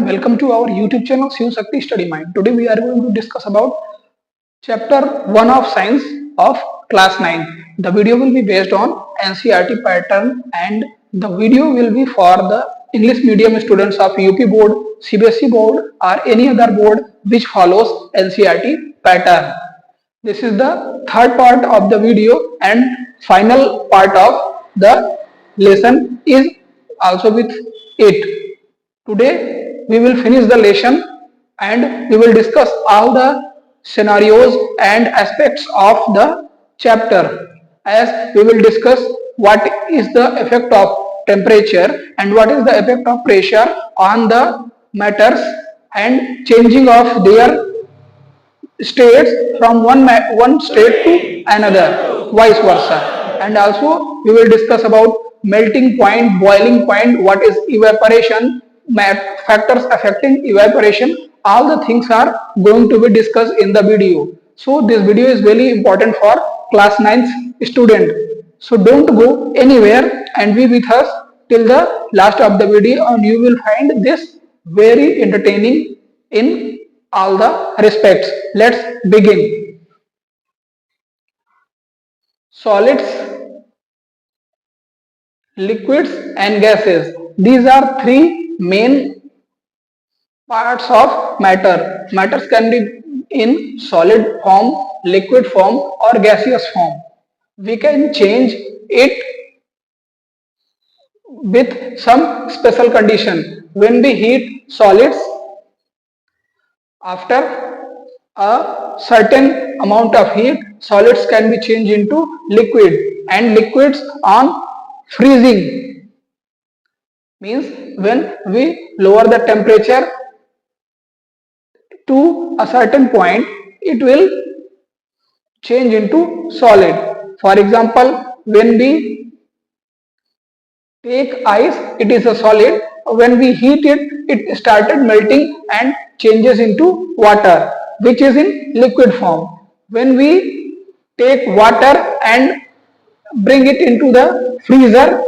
welcome to our YouTube channel Shiv Shakti Study Mind. Today we are going to discuss about chapter 1 of science of class 9. The video will be based on NCERT pattern and the video will be for the English medium students of UP board, CBSE board or any other board which follows NCERT pattern. This is the third part of the video and final part of the lesson is also with it. Today we will finish the lesson and we will discuss all the scenarios and aspects of the chapter, as we will discuss what is the effect of temperature and what is the effect of pressure on the matters and changing of their states from one state to another, vice versa. And also we will discuss about melting point, boiling point, what is evaporation, factors affecting evaporation. All the things are going to be discussed in the video. So this video is very important for class 9 student. So don't go anywhere and be with us till the last of the video, and you will find this very entertaining in all the respects. Let's begin. Solids, liquids and gases. These are three main parts of matter. Matters can be in solid form, liquid form or gaseous form. We can change it with some special condition. When we heat solids, after a certain amount of heat, solids can be changed into liquid, and liquids on freezing means when we lower the temperature to a certain point, it will change into solid. For example, when we take ice, it is a solid. When we heat it, it started melting and changes into water, which is in liquid form. When we take water and bring it into the freezer,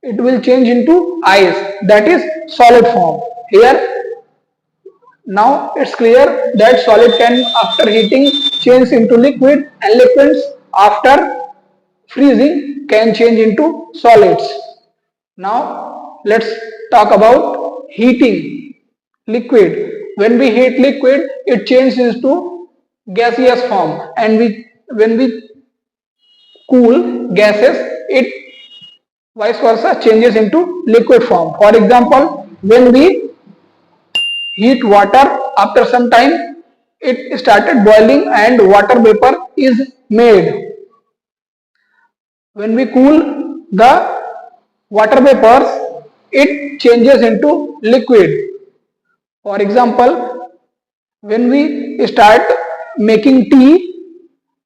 it will change into ice, that is solid form. Here now it's clear that solid can after heating change into liquid, and liquids after freezing can change into solids. Now let's talk about heating liquid. When we heat liquid, it changes into gaseous form, and when we cool gases, it vice versa changes into liquid form. For example, when we heat water, after some time it started boiling and water vapor is made. When we cool the water vapors, it changes into liquid. For example, when we start making tea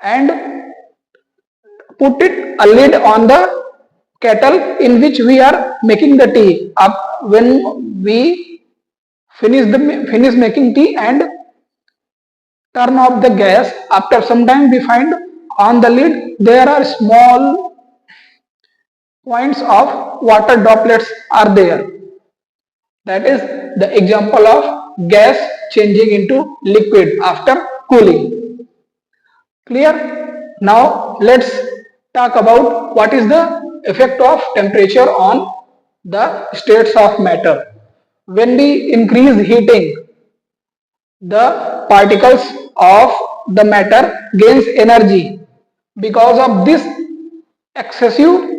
and put it a lid on the kettle in which we are making the tea, when we finish making tea and turn off the gas, after some time we find on the lid there are small points of water droplets are there. That is the example of gas changing into liquid after cooling. Clear? Now let's talk about what is the effect of temperature on the states of matter. When we increase heating, the particles of the matter gains energy. Because of this excessive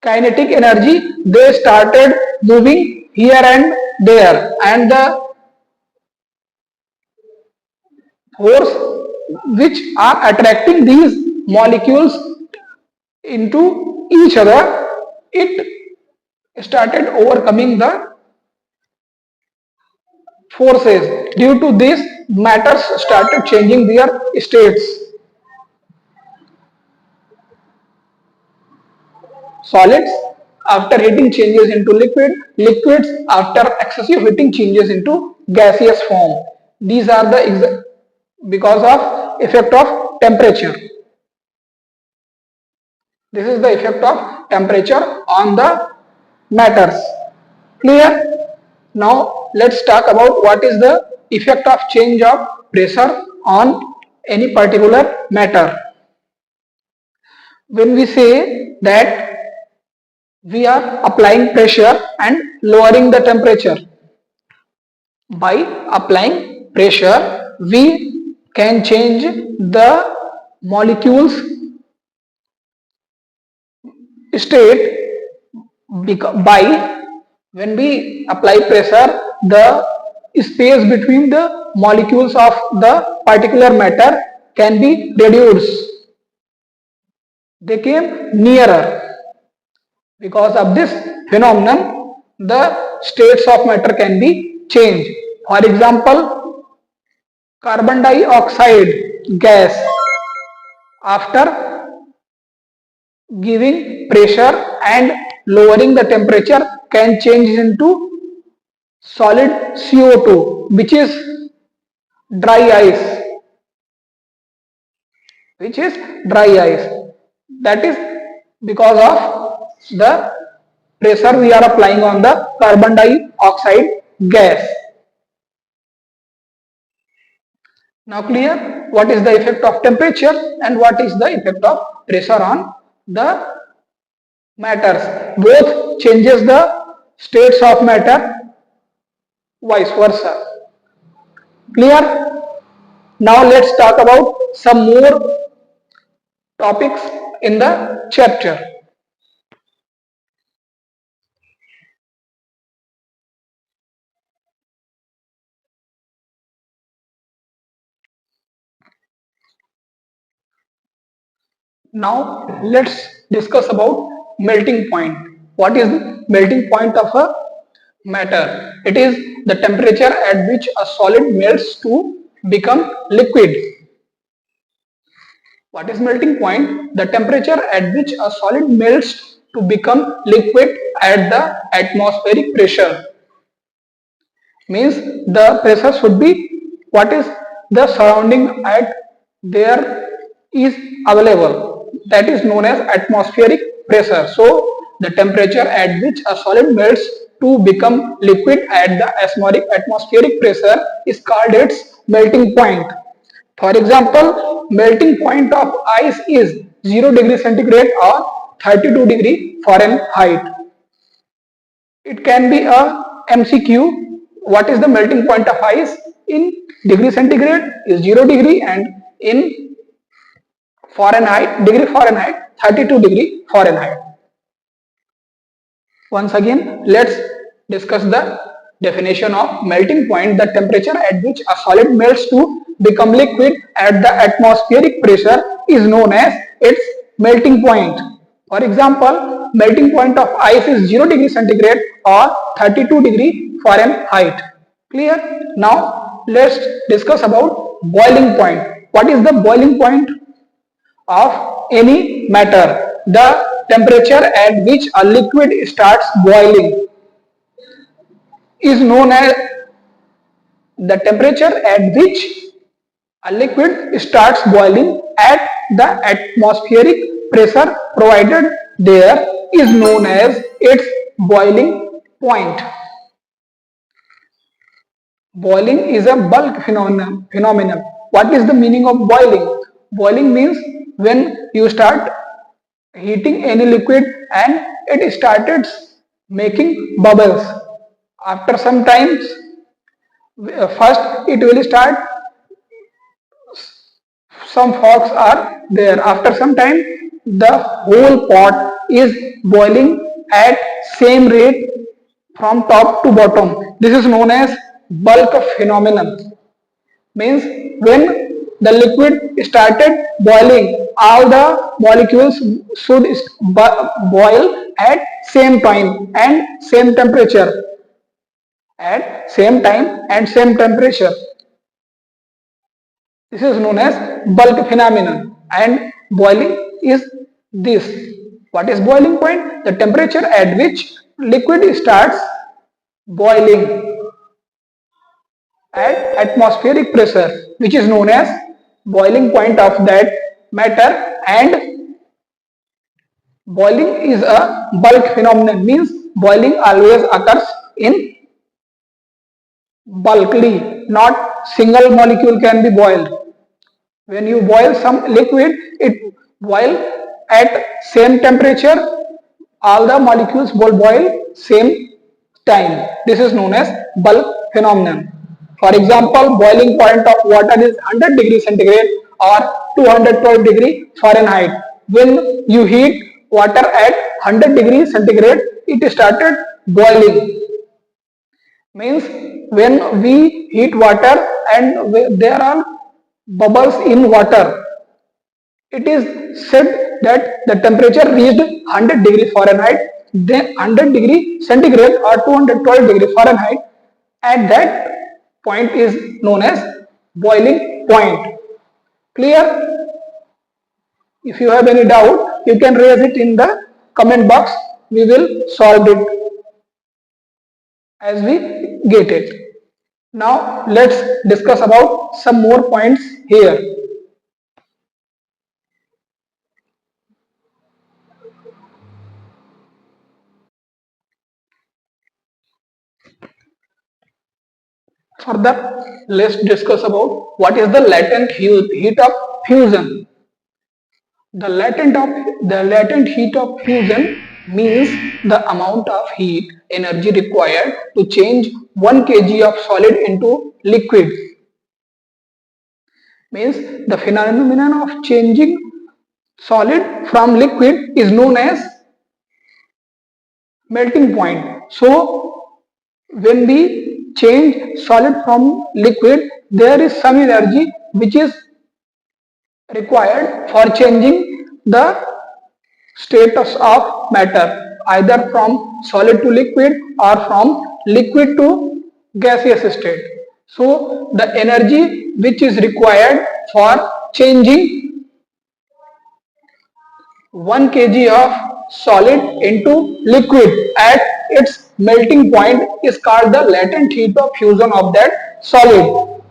kinetic energy, they started moving here and there, and the force which are attracting these molecules into each other, it started overcoming the forces. Due to this, matters started changing their states. Solids after heating changes into liquid, liquids after excessive heating changes into gaseous form. These are the because of effect of temperature. This is the effect of temperature on the matters. Clear? Now let's talk about what is the effect of change of pressure on any particular matter. When we say that we are applying pressure and lowering the temperature, by applying pressure we can change the molecules state by when we apply pressure, the space between the molecules of the particular matter can be reduced. They came nearer. Because of this phenomenon, the states of matter can be changed. For example, carbon dioxide gas, after giving pressure and lowering the temperature, can change into solid CO2, which is dry ice, that is because of the pressure we are applying on the carbon dioxide gas. Now clear what is the effect of temperature and what is the effect of pressure on the matters. Both changes the states of matter, vice versa. Clear? Now let's talk about some more topics in the chapter. Now let's discuss about melting point. What is the melting point of a matter? It is the temperature at which a solid melts to become liquid. What is melting point? The temperature at which a solid melts to become liquid at the atmospheric pressure. Means the pressure should be what is the surrounding at there is available, that is known as atmospheric pressure. So the temperature at which a solid melts to become liquid at the atmospheric pressure is called its melting point. For example, melting point of ice is 0 degree centigrade or 32 degree Fahrenheit. It can be a MCQ. What is the melting point of ice? In degree centigrade is 0 degree and in Fahrenheit, 32 degree Fahrenheit. Once again, let's discuss the definition of melting point. The temperature at which a solid melts to become liquid at the atmospheric pressure is known as its melting point. For example, melting point of ice is 0 degree centigrade or 32 degree Fahrenheit. Clear? Now let's discuss about boiling point. What is the boiling point of any matter? The temperature at which a liquid starts boiling is known as the temperature at which a liquid starts boiling at the atmospheric pressure provided there is known as its boiling point. Boiling is a bulk phenomenon. What is the meaning of boiling? Boiling means when you start heating any liquid and it started making bubbles. After some time, first it will start, some fogs are there. After some time, the whole pot is boiling at same rate from top to bottom. This is known as bulk phenomenon. Means when the liquid started boiling, all the molecules should boil at same time and same temperature. At same time and same temperature. This is known as bulk phenomenon, and boiling is this. What is boiling point? The temperature at which liquid starts boiling at atmospheric pressure, which is known as boiling point of that matter. And boiling is a bulk phenomenon, means boiling always occurs in bulkily, not single molecule can be boiled. When you boil some liquid, it boil at same temperature, all the molecules will boil same time. This is known as bulk phenomenon. For example, boiling point of water is 100 degrees centigrade or 212 degree Fahrenheit. When you heat water at 100 degrees centigrade, it started boiling. Means when we heat water and there are bubbles in water, it is said that the temperature reached 100 degree Fahrenheit, then 100 degree centigrade or 212 degree Fahrenheit. At that point is known as boiling point. Clear? If you have any doubt, you can raise it in the comment box. We will solve it as we get it. Now let's discuss about some more points here. Further, let's discuss about what is the latent heat of fusion. The latent heat of fusion means the amount of heat energy required to change 1 kg of solid into liquid. Means the phenomenon of changing solid from liquid is known as melting point. So when we change solid from liquid, there is some energy which is required for changing the status of matter, either from solid to liquid or from liquid to gaseous state. So the energy which is required for changing 1 kg of solid into liquid at its melting point is called the latent heat of fusion of that solid.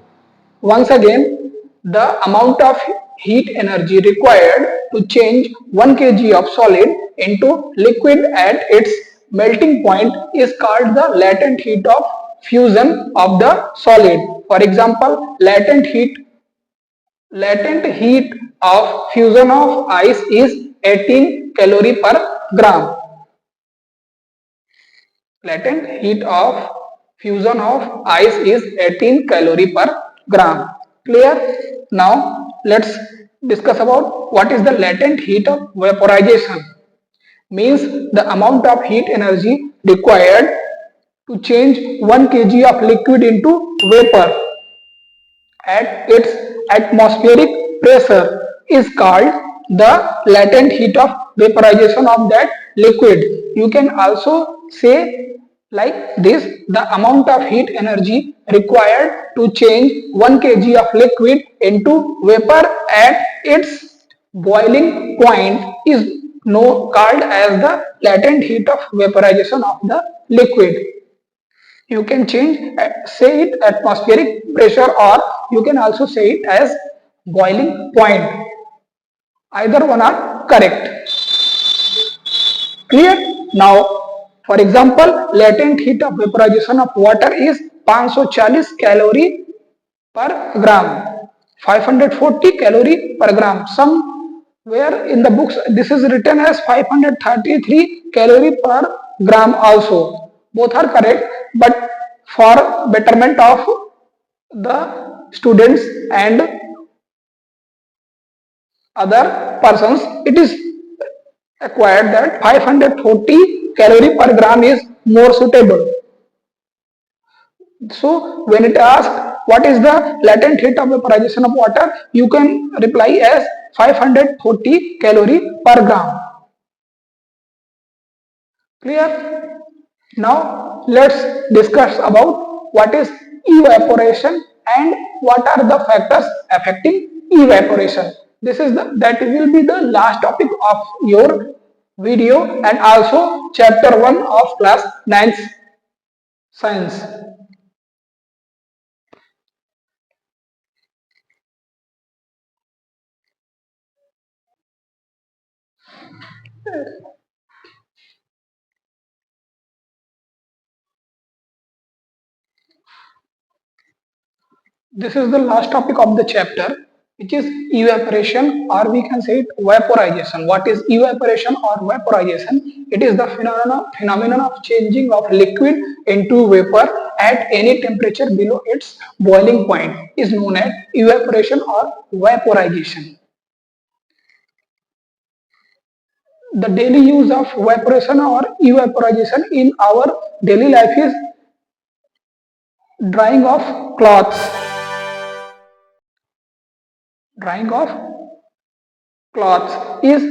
Once again, the amount of heat energy required to change 1 kg of solid into liquid at its melting point is called the latent heat of fusion of the solid. For example, latent heat of fusion of ice is 18 calorie per gram. Latent heat of fusion of ice is 18 calorie per gram. Clear? Now let's discuss about what is the latent heat of vaporization. Means the amount of heat energy required to change 1 kg of liquid into vapor at its atmospheric pressure is called the latent heat of vaporization of that liquid. You can also say like this: the amount of heat energy required to change 1 kg of liquid into vapor at its boiling point is called as the latent heat of vaporization of the liquid. You can change, say it atmospheric pressure, or you can also say it as boiling point. Either one are correct. Clear? Now, for example, latent heat of vaporization of water is 540 calorie per gram, 540 calorie per gram. Somewhere in the books this is written as 533 calorie per gram also. Both are correct, but for betterment of the students and other persons, it is acquired that 540 calorie per gram is more suitable. So when it asks what is the latent heat of vaporization of water, you can reply as 540 calorie per gram. Clear? Now let's discuss about what is evaporation and what are the factors affecting evaporation. That will be the last topic of your video and also chapter 1 of class 9 science. This is the last topic of the chapter, which is evaporation, or we can say it vaporization. What is evaporation or vaporization? It is the phenomenon of changing of liquid into vapor at any temperature below its boiling point is known as evaporation or vaporization. The daily use of evaporation or evaporization in our daily life is drying of cloths. Drying of cloths is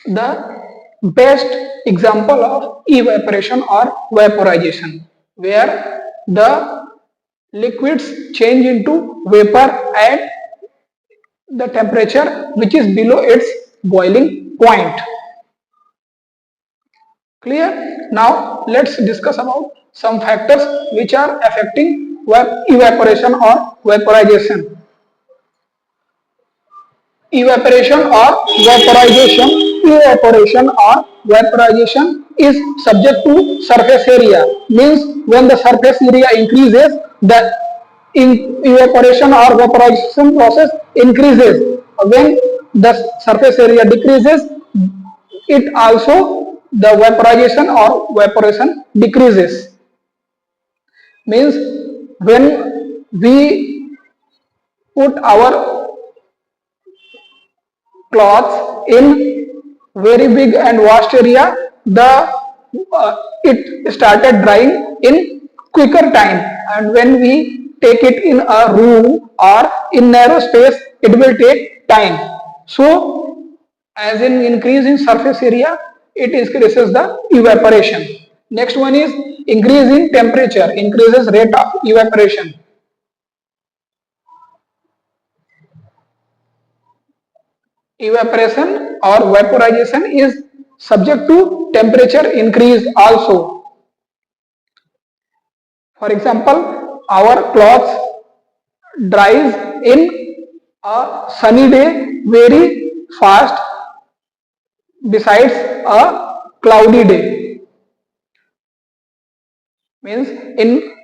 the best example of evaporation or vaporization, where the liquids change into vapor at the temperature which is below its boiling point. Clear? Now let's discuss about some factors which are affecting evaporation or vaporization. Evaporation or vaporization is subject to surface area, means when the surface area increases, the evaporation or vaporization process increases. When the surface area decreases, it also the vaporization or evaporation decreases. Means when we put our cloths in very big and vast area, the it started drying in quicker time, and when we take it in a room or in narrow space, it will take time. So as in increase in surface area, it increases the evaporation. Next one is increase in temperature, increases rate of evaporation. Evaporation or vaporization is subject to temperature increase also. For example, our clothes dries in a sunny day very fast besides a cloudy day. Means in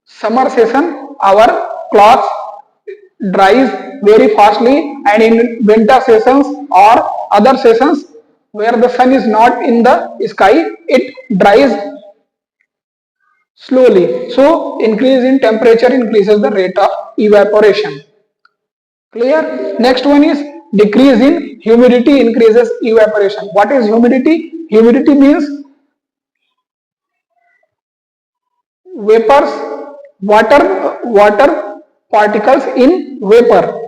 summer session our clothes dries very fastly, and in winter sessions or other sessions where the sun is not in the sky, it dries slowly. So increase in temperature increases the rate of evaporation. Clear? Next one is decrease in humidity increases evaporation. What is humidity? Humidity means vapors, water particles in vapor,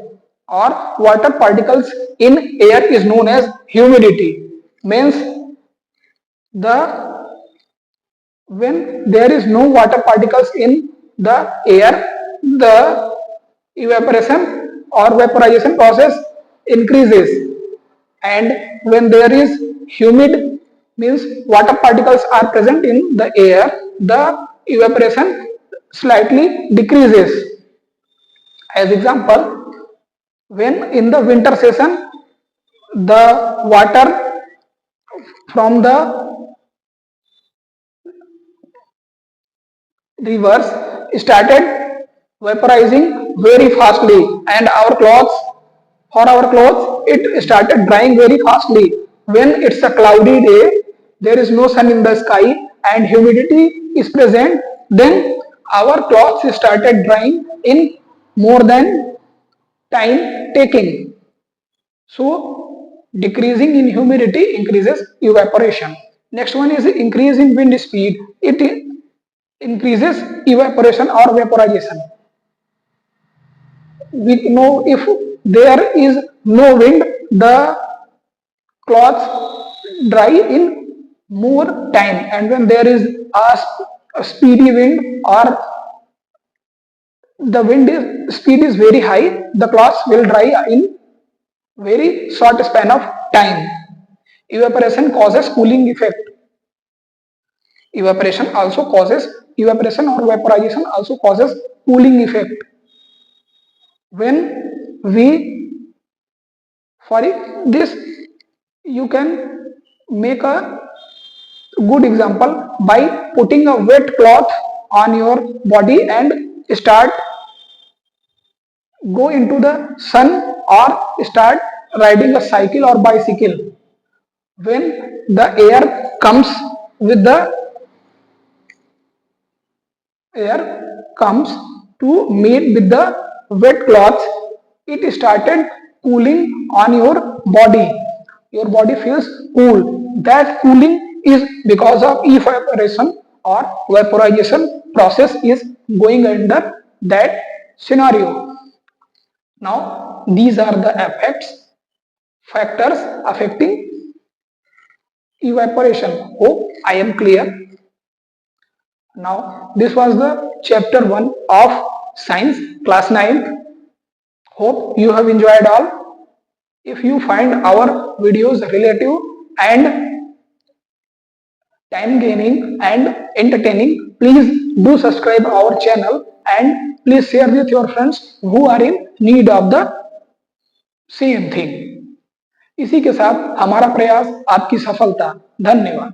or water particles in air is known as humidity. Means the when there is no water particles in the air, the evaporation or vaporization process increases, and when there is humid, means water particles are present in the air, the evaporation slightly decreases. As example, when in the winter session the water from the rivers started vaporizing very fastly, and our clothes it started drying very fastly. When it's a cloudy day, there is no sun in the sky and humidity is present, then our clothes started drying in more than time taking. So decreasing in humidity increases evaporation. Next one is increase in wind speed. It increases evaporation or vaporization. We know if there is no wind, the cloths dry in more time, and when there is a speedy wind, or the speed is very high, the cloths will dry in very short span of time. Evaporation causes cooling effect. Evaporation or vaporization also causes cooling effect. When we for this, you can make a good example by putting a wet cloth on your body and start go into the sun or start riding a cycle or bicycle. When the air comes with the air comes to meet with the wet cloth, it started cooling on your body. Your body feels cool. That cooling is because of evaporation or vaporization process is going under that scenario. Now these are the factors affecting evaporation. Hope I am clear. Now, this was the chapter 1 of Science class 9th. Hope you have enjoyed all. If you find our videos relative and time gaining and entertaining, please do subscribe our channel and please share with your friends who are in need of the same thing. इसी के साथ हमारा प्रयास आपकी सफलता। धन्यवाद।